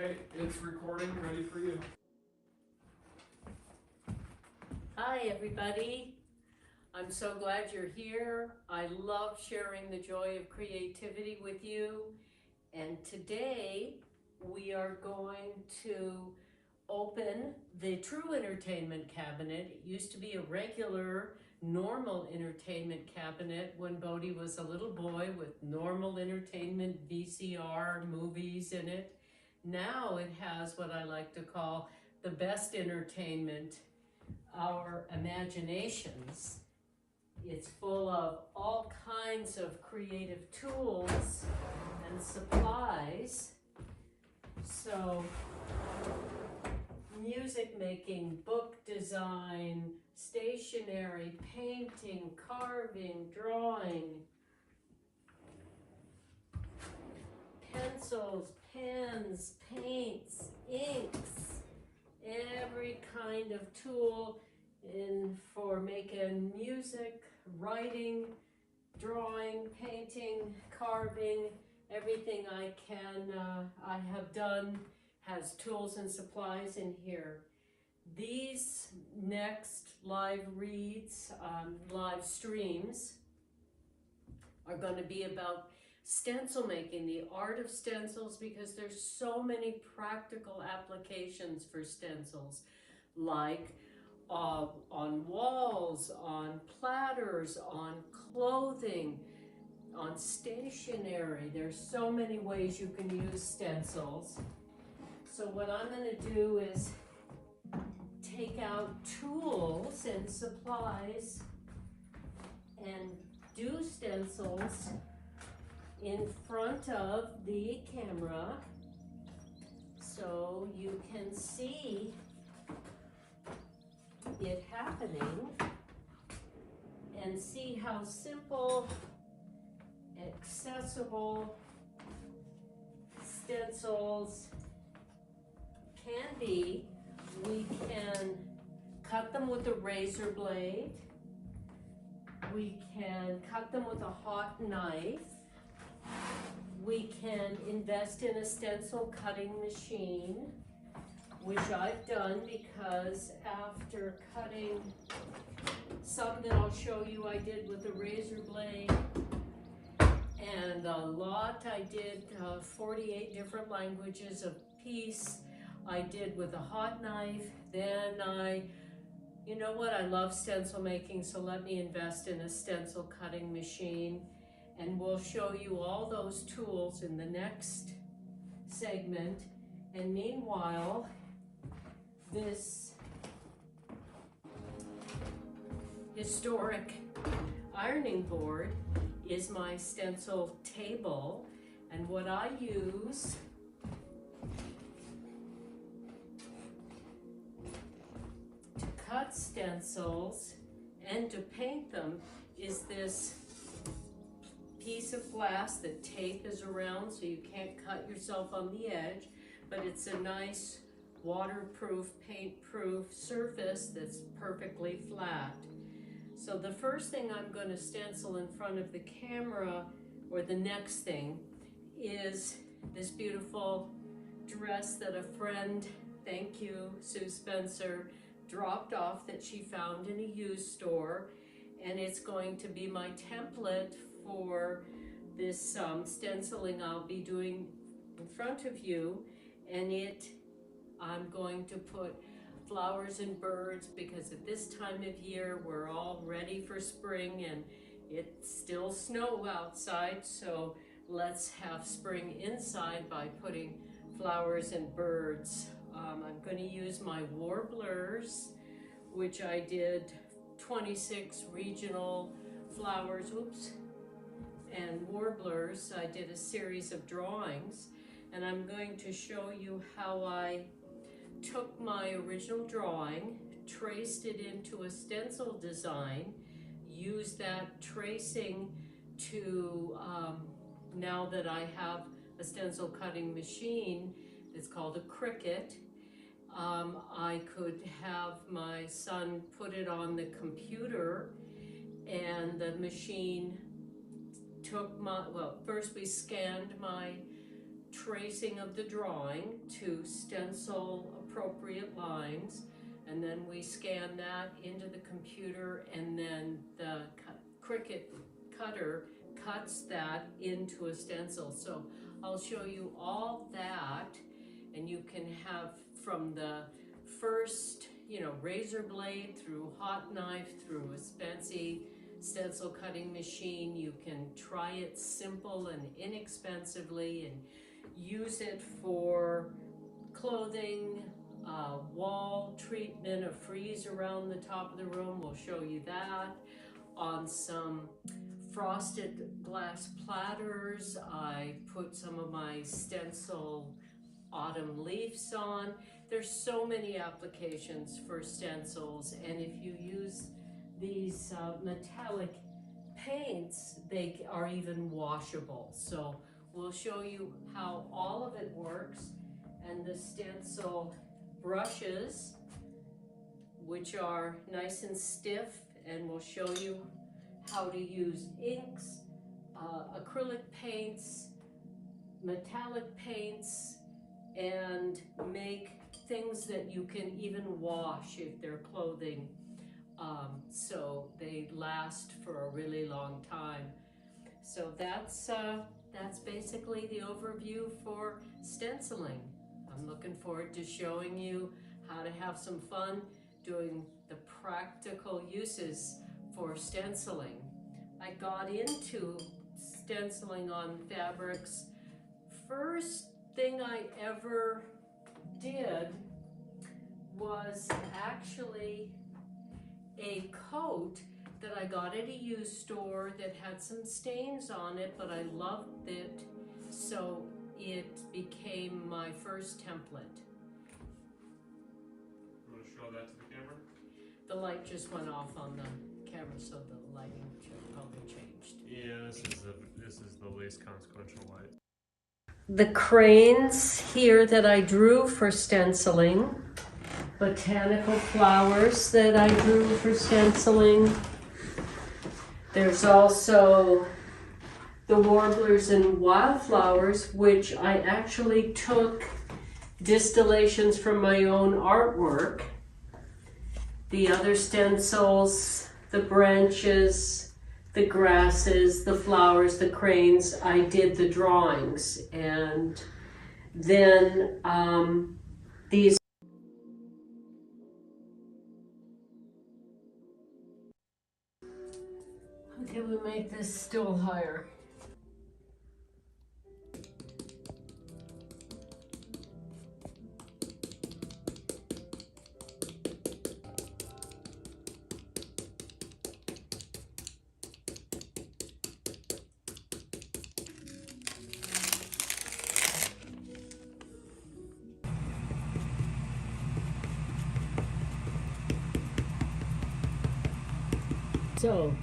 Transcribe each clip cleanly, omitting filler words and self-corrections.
Okay, it's recording, ready for you. Hi everybody, I'm so glad you're here. I love sharing the joy of creativity with you, and today we are going to open the True Entertainment Cabinet. It used to be a regular normal entertainment cabinet when Bodhi was a little boy with normal entertainment VCR movies in it. Now it has what I like to call the best entertainment, our imaginations. It's full of all kinds of creative tools and supplies. So music making, book design, stationery, painting, carving, drawing, pencils, pens, paints, inks, every kind of tool for making music, writing, drawing, painting, carving. Everything I have done has tools and supplies in here. These next live reads, live streams are going to be about stencil making, the art of stencils, because there's so many practical applications for stencils, like on walls, on platters, on clothing, on stationery. There's so many ways you can use stencils. So what I'm going to do is take out tools and supplies and do stencils in front of the camera so you can see it happening and see how simple, accessible stencils can be. We can cut them with a razor blade. We can cut them with a hot knife. We can invest in a stencil cutting machine, which I've done because after cutting some that I'll show you I did with a razor blade, and a lot I did 48 different languages of piece I did with a hot knife. Then you know what, I love stencil making, so let me invest in a stencil cutting machine. And we'll show you all those tools in the next segment. And meanwhile, this historic ironing board is my stencil table. And what I use to cut stencils and to paint them is this piece of glass that tape is around so you can't cut yourself on the edge, but it's a nice waterproof, paint-proof surface that's perfectly flat. So the first thing I'm going to stencil in front of the camera, or the next thing, is this beautiful dress that a friend, thank you, Sue Spencer, dropped off that she found in a used store, and it's going to be my template for this stenciling I'll be doing in front of you. And I'm going to put flowers and birds, because at this time of year we're all ready for spring and it's still snow outside, so let's have spring inside by putting flowers and birds. I'm going to use my warblers, which I did 26 regional flowers, and warblers. I did a series of drawings, and I'm going to show you how I took my original drawing, traced it into a stencil design, used that tracing to, now that I have a stencil cutting machine, it's called a Cricut, I could have my son put it on the computer, and the machine took my, well, first we scanned my tracing of the drawing to stencil appropriate lines, and then we scan that into the computer, and then the Cricut cutter cuts that into a stencil. So I'll show you all that, and you can have from the first, razor blade through hot knife through a fancy stencil cutting machine. You can try it simple and inexpensively and use it for clothing, wall treatment, a frieze around the top of the room. We'll show you that. On some frosted glass platters, I put some of my stencil autumn leaves on. There's so many applications for stencils, and if you use these metallic paints, they are even washable. So we'll show you how all of it works, and the stencil brushes, which are nice and stiff, and we'll show you how to use inks, acrylic paints, metallic paints, and make things that you can even wash if they're clothing, so they last for a really long time. So that's basically the overview for stenciling. I'm looking forward to showing you how to have some fun doing the practical uses for stenciling. I got into stenciling on fabrics. First thing I ever did was actually a coat that I got at a used store that had some stains on it, but I loved it, so it became my first template. You want to show that to the camera? The light just went off on the camera, so the lighting probably changed. Yeah, this is the least consequential light. The cranes here that I drew for stenciling, botanical flowers that I drew for stenciling. There's also the warblers and wildflowers, which I actually took distillations from my own artwork. The other stencils, the branches, the grasses, the flowers, the cranes, I did the drawings. And then these. Okay, we make this still higher. So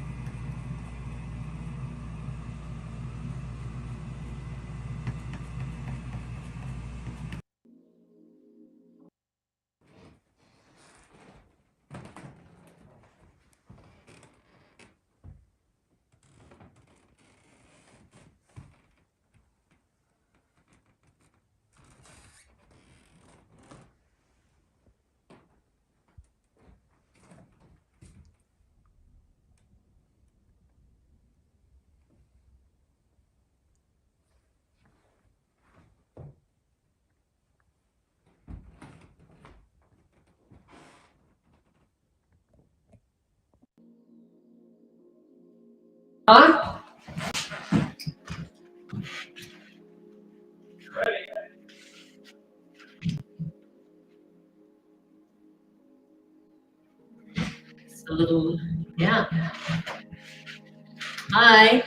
a little, yeah. Hi.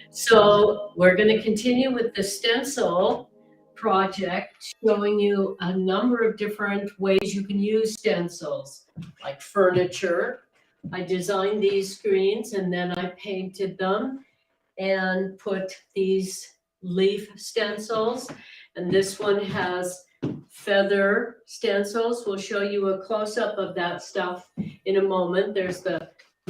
So we're going to continue with the stencil project, showing you a number of different ways you can use stencils, like furniture. I designed these screens and then I painted them and put these leaf stencils. And this one has feather stencils. We'll show you a close-up of that stuff in a moment. There's the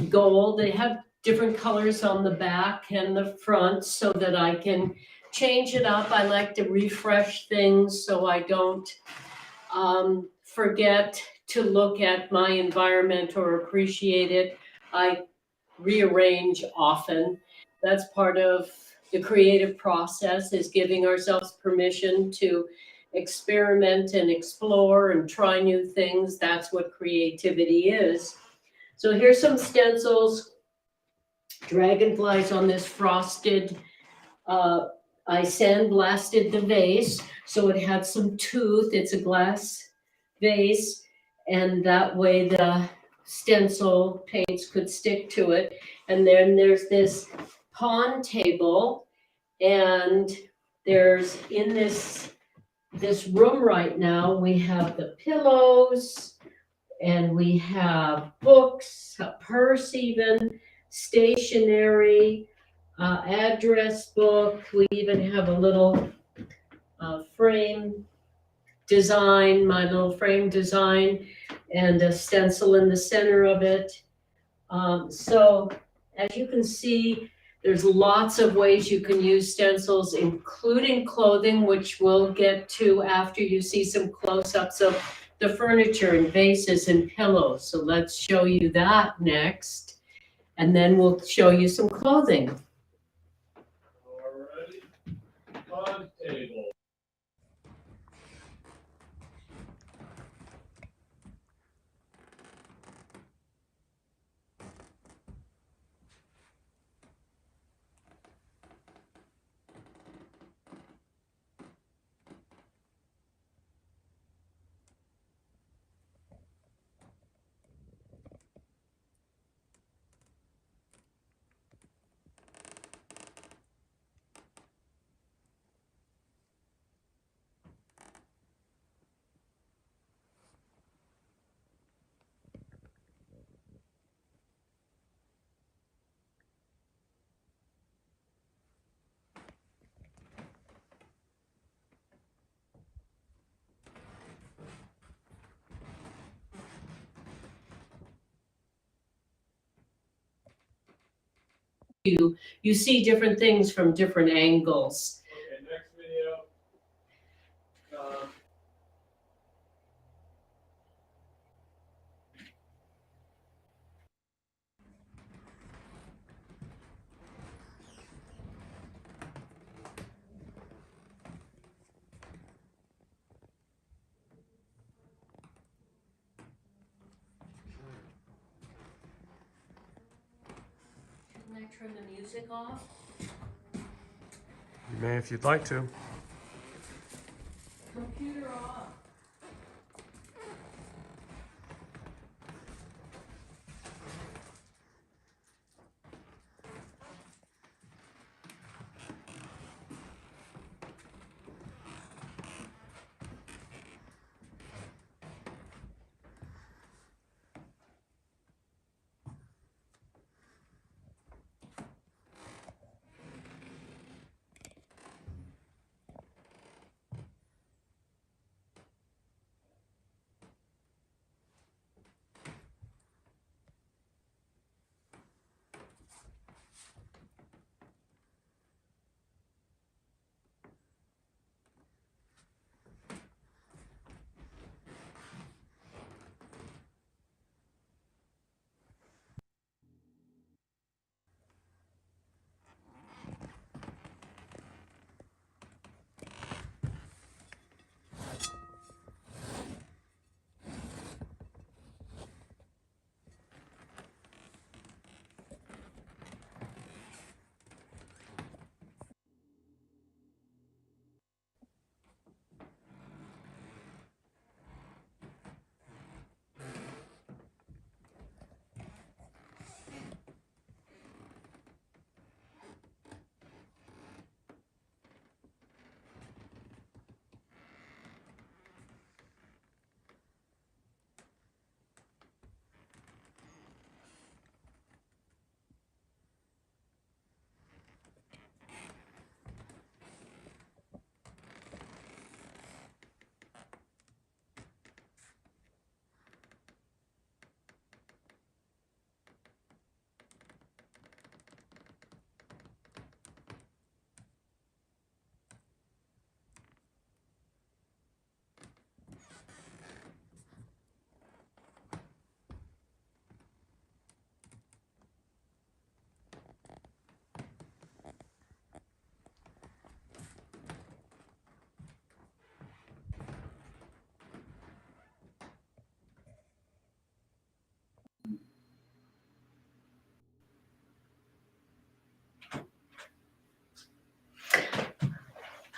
gold. They have different colors on the back and the front so that I can change it up. I like to refresh things so I don't forget to look at my environment or appreciate it. I rearrange often. That's part of the creative process, is giving ourselves permission to experiment and explore and try new things. That's what creativity is. So here's some stencils, dragonflies on this frosted, I sandblasted the vase so it had some tooth. It's a glass vase, and that way the stencil paints could stick to it. And then there's this pond table, and there's in this room right now, we have the pillows, and we have books, a purse even, stationery, address book. We even have a little frame design, my little frame design, and a stencil in the center of it. So as you can see, there's lots of ways you can use stencils, including clothing, which we'll get to after you see some close-ups of the furniture and vases and pillows. So let's show you that next, and then we'll show you some clothing. Alrighty, pond table. You see different things from different angles. Okay, next video. Can I turn the music off? You may if you'd like to. Computer off.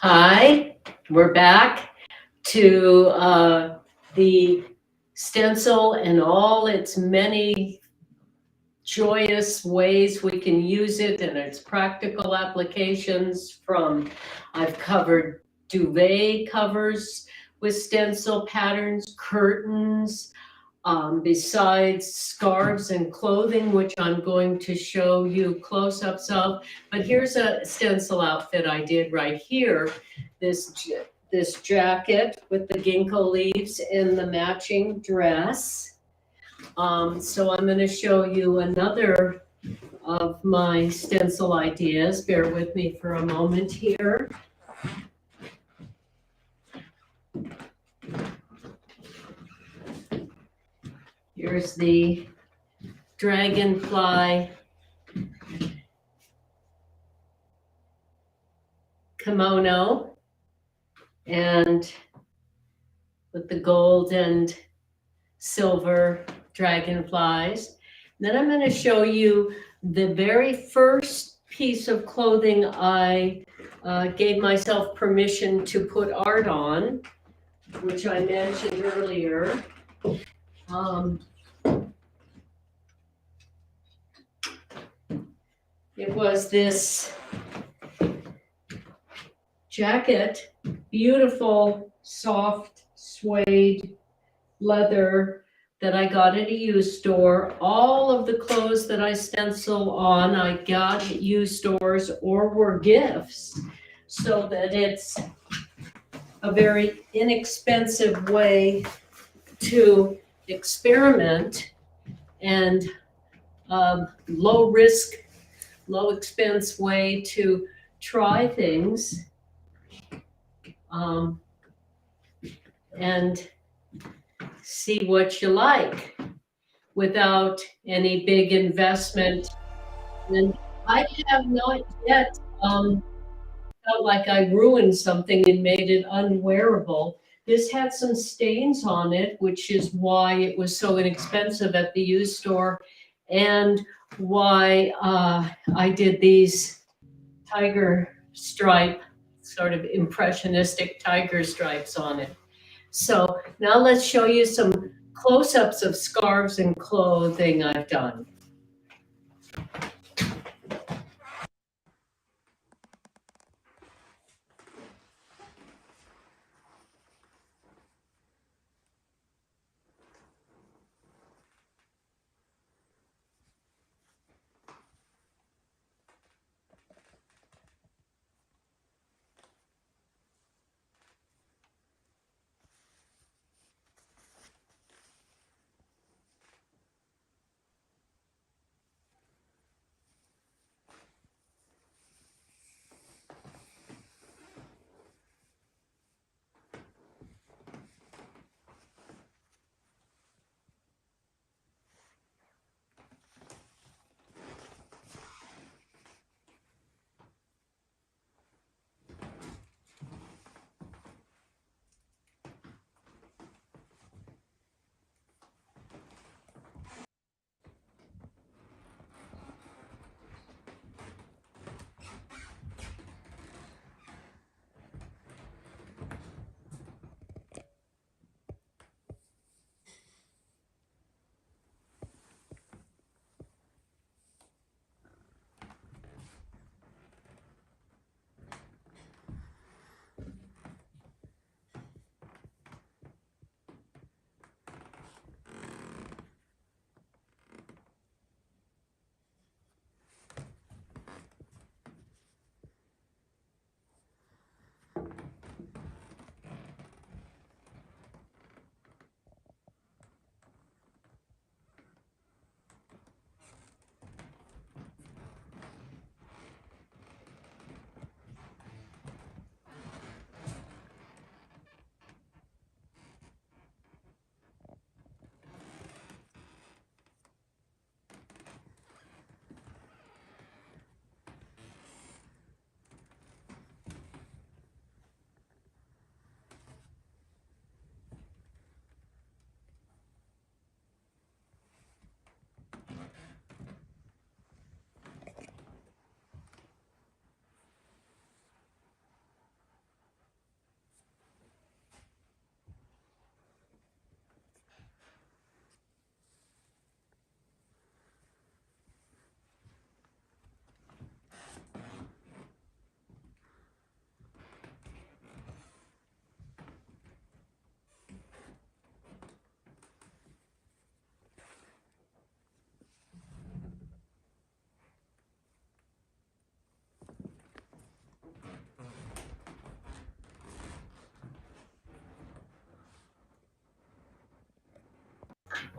Hi, we're back to the stencil and all its many joyous ways we can use it and its practical applications. I've covered duvet covers with stencil patterns, curtains, besides scarves and clothing, which I'm going to show you close-ups of. But here's a stencil outfit I did right here. This jacket with the ginkgo leaves and the matching dress. So I'm going to show you another of my stencil ideas. Bear with me for a moment here. Here's the dragonfly kimono, and with the gold and silver dragonflies. Then I'm going to show you the very first piece of clothing I gave myself permission to put art on, which I mentioned earlier. It was this jacket, beautiful, soft suede leather that I got at a used store. All of the clothes that I stencil on, I got at used stores or were gifts, so that it's a very inexpensive way to experiment and low risk, low expense way to try things. And see what you like without any big investment. And I have not yet felt like I ruined something and made it unwearable. This had some stains on it, which is why it was so inexpensive at the used store, and why I did these tiger stripe, sort of impressionistic tiger stripes on it. So now let's show you some close-ups of scarves and clothing I've done.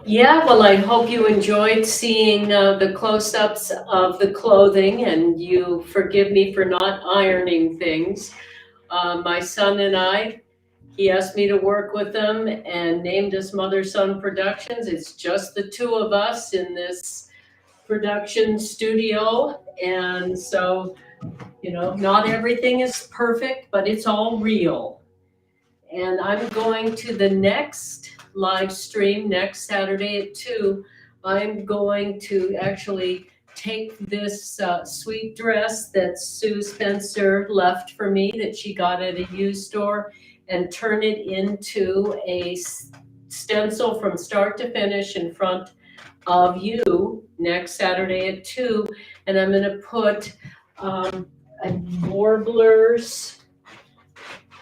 Yeah, well, I hope you enjoyed seeing the close-ups of the clothing, and you forgive me for not ironing things. My son and I, he asked me to work with him and named us Mother Son Productions. It's just the two of us in this production studio. And so, not everything is perfect, but it's all real. And I'm going to the next live stream next Saturday at 2. I'm going to actually take this sweet dress that Sue Spencer left for me that she got at a used store and turn it into a stencil from start to finish in front of you next Saturday at 2. And I'm going to put warblers.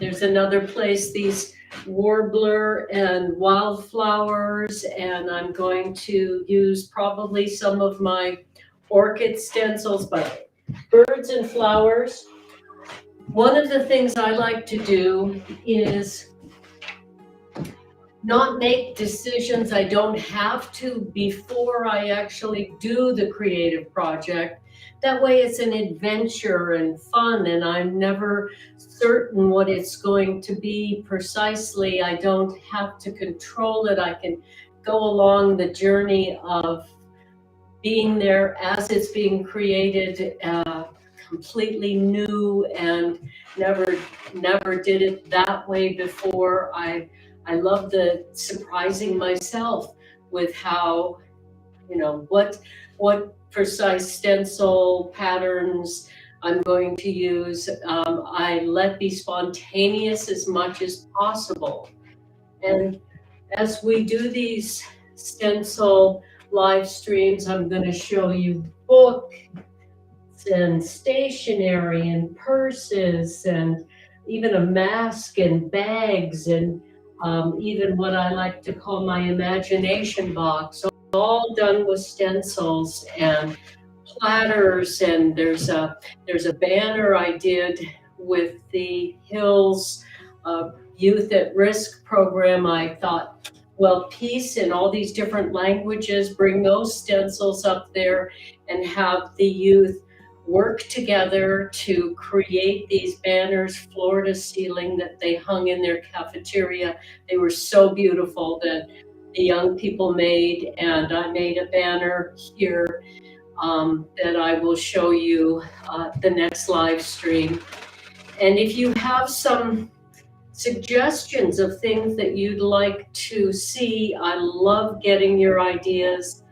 There's another place, these warbler and wildflowers, and I'm going to use probably some of my orchid stencils, but birds and flowers. One of the things I like to do is not make decisions I don't have to before I actually do the creative project. That way it's an adventure and fun, and I'm never certain what it's going to be precisely. I don't have to control it. I can go along the journey of being there as it's being created, completely new, and never did it that way before. I love the surprising myself with how, what precise stencil patterns I'm going to use. I let be spontaneous as much as possible. And as we do these stencil live streams, I'm going to show you books and stationery and purses and even a mask and bags and even what I like to call my imagination box, all done with stencils and platters. And there's a banner I did with the Hills Youth at Risk program. I thought, well, peace in all these different languages, bring those stencils up there and have the youth work together to create these banners floor to ceiling that they hung in their cafeteria. They were so beautiful that the young people made, and I made a banner here that I will show you the next live stream. And if you have some suggestions of things that you'd like to see, I love getting your ideas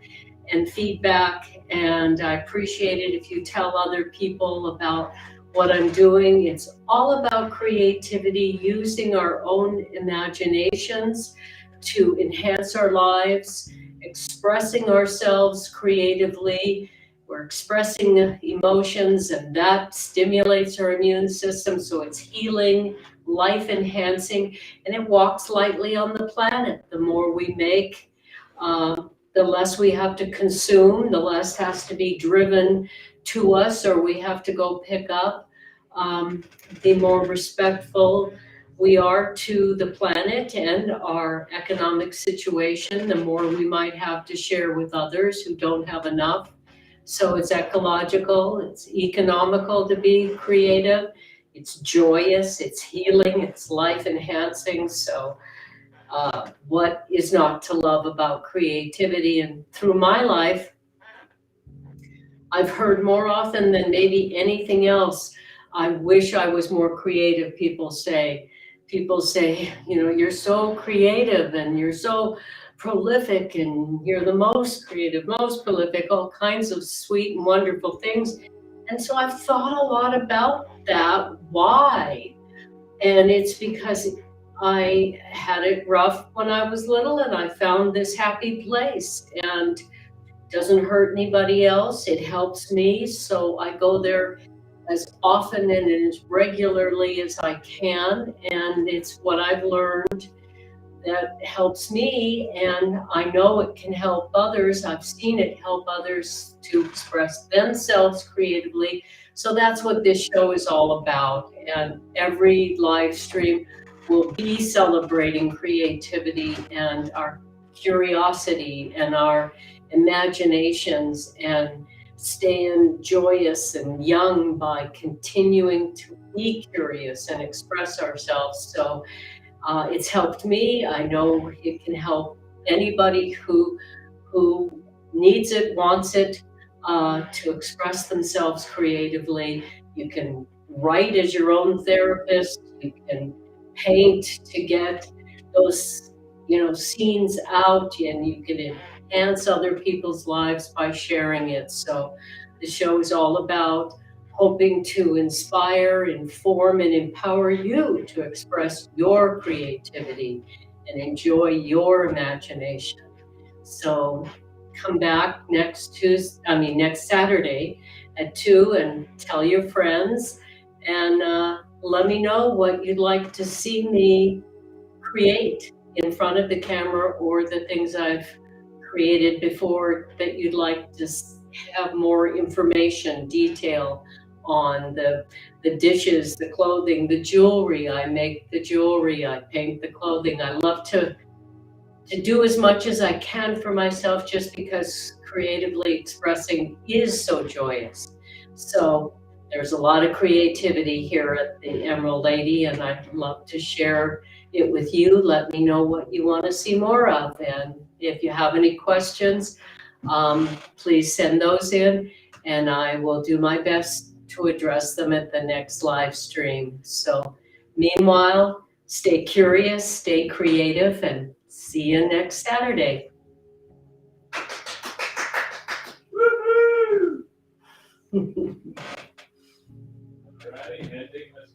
and feedback, and I appreciate it if you tell other people about what I'm doing. It's all about creativity, using our own imaginations to enhance our lives, expressing ourselves creatively. We're expressing emotions, and that stimulates our immune system, so it's healing, life enhancing, and it walks lightly on the planet. The more we make, the less we have to consume, the less has to be driven to us or we have to go pick up. The more respectful we are to the planet and our economic situation, the more we might have to share with others who don't have enough. So it's ecological, it's economical to be creative, it's joyous, it's healing, it's life enhancing. So what is not to love about creativity? And through my life, I've heard more often than maybe anything else, I wish I was more creative. People say, you're so creative and you're so prolific and you're the most creative, most prolific, all kinds of sweet and wonderful things. And so I've thought a lot about that. Why? And it's because I had it rough when I was little and I found this happy place, and doesn't hurt anybody else. It helps me. So I go there as often and as regularly as I can. And it's what I've learned that helps me. And I know it can help others. I've seen it help others to express themselves creatively. So that's what this show is all about. And every live stream will be celebrating creativity and our curiosity and our imaginations and staying joyous and young by continuing to be curious and express ourselves. So it's helped me. I know it can help anybody who needs it, wants it, to express themselves creatively. You can write as your own therapist. You can paint to get those, scenes out, and you can enhance other people's lives by sharing it. So the show is all about hoping to inspire, inform, and empower you to express your creativity and enjoy your imagination. So come back next Saturday at 2 and tell your friends and let me know what you'd like to see me create in front of the camera or the things I've created before that you'd like to have more information, detail on the dishes, the clothing, the jewelry. I make the jewelry, I paint the clothing. I love to do as much as I can for myself just because creatively expressing is so joyous. So there's a lot of creativity here at the Emerald Lady, and I'd love to share it with you. Let me know what you want to see more of. And if you have any questions, please send those in, and I will do my best to address them at the next live stream. So meanwhile, stay curious, stay creative, and see you next Saturday. Alrighty, ending